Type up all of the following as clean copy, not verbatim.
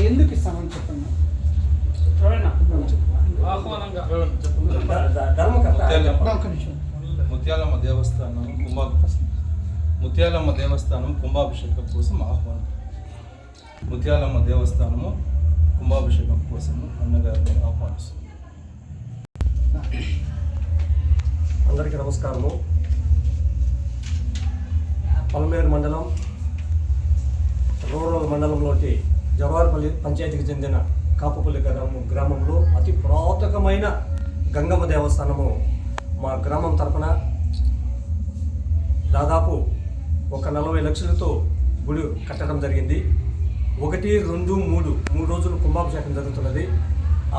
ఎందుకు ఇస్తామని చెప్పండి. ముత్యాలమ్మ దేవస్థానం కుంభాభిషేకం కోసం ఆహ్వానం. ముత్యాలమ్మ దేవస్థానము కుంభాభిషేకం కోసం అన్నగారిని ఆహ్వానిస్తుంది. అందరికీ నమస్కారము. పలమనేరు మండలం రూరల్ మండలంలోకి జవార్పల్లి పంచాయతీకి చెందిన కాపుపల్లి గ్రామంలో అతి పురాతకమైన గంగమ్మ దేవస్థానము మా గ్రామం తరపున దాదాపు 40 లక్షలతో గుడి కట్టడం జరిగింది. 1, 2, 3 రోజులు కుంభాభిషేకం జరుగుతున్నది.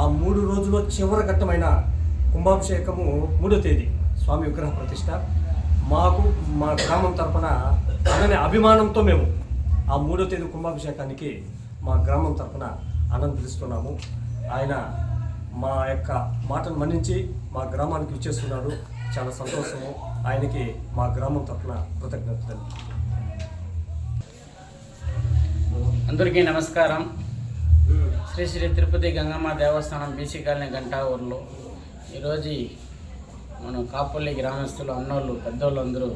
ఆ 3 రోజుల్లో చివరి ఘట్టమైన కుంభాభిషేకము 3వ తేదీ స్వామి విగ్రహ ప్రతిష్ట. మాకు మా గ్రామం తరపున అననే అభిమానంతో మేము ఆ 3వ తేదీ కుంభాభిషేకానికి మా గ్రామం తరపున ఆనందిస్తున్నాము. ఆయన మా యొక్క మాటను మన్నించి మా గ్రామానికి ఇచ్చేస్తున్నాడు. చాలా సంతోషము. ఆయనకి మా గ్రామం తరపున కృతజ్ఞతలు. అందరికీ నమస్కారం. శ్రీ శ్రీ తిరుపతి గంగమ్మ దేవస్థానం బీసీ కాలనీ గంటావూరులో ఈరోజు మన కాపల్లి గ్రామస్తులు అన్నోళ్ళు పెద్దోళ్ళు అందరూ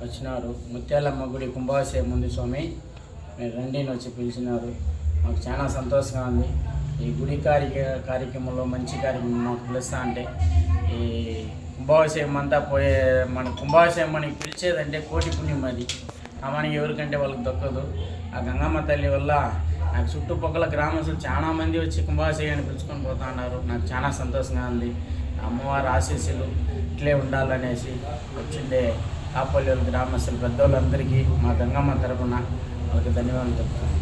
వచ్చినారు. ముత్యాలమ్మ గుడి కుంభాభిషేకం ఉంది స్వామి, మీరు రండి వచ్చి పిలిచినారు. మాకు చాలా సంతోషంగా ఉంది. ఈ గుడి కార్యక్రమంలో మంచి కార్యక్రమం మాకు పిలుస్తా అంటే ఈ కుంభాభిషేకం అంతా మన కుంభాభిషేకం మనకి పిలిచేదంటే కోటి పుణ్యం. అది మనకి ఎవరికంటే వాళ్ళకి దొక్కదు. ఆ గంగమ్మ తల్లి వల్ల నాకు చుట్టుపక్కల గ్రామస్తులు చాలా మంది వచ్చి కుంభాభిషేకాన్ని పిలుచుకొని పోతా ఉన్నారు. నాకు చాలా సంతోషంగా ఉంది. అమ్మవారి ఆశీస్సులు ఇట్లే ఉండాలనేసి వచ్చిండే కాపల్లి గ్రామస్తులు పెద్దోళ్ళందరికీ మా గంగమ్మ తరపున వాళ్ళకి ధన్యవాదాలు చెప్తాను.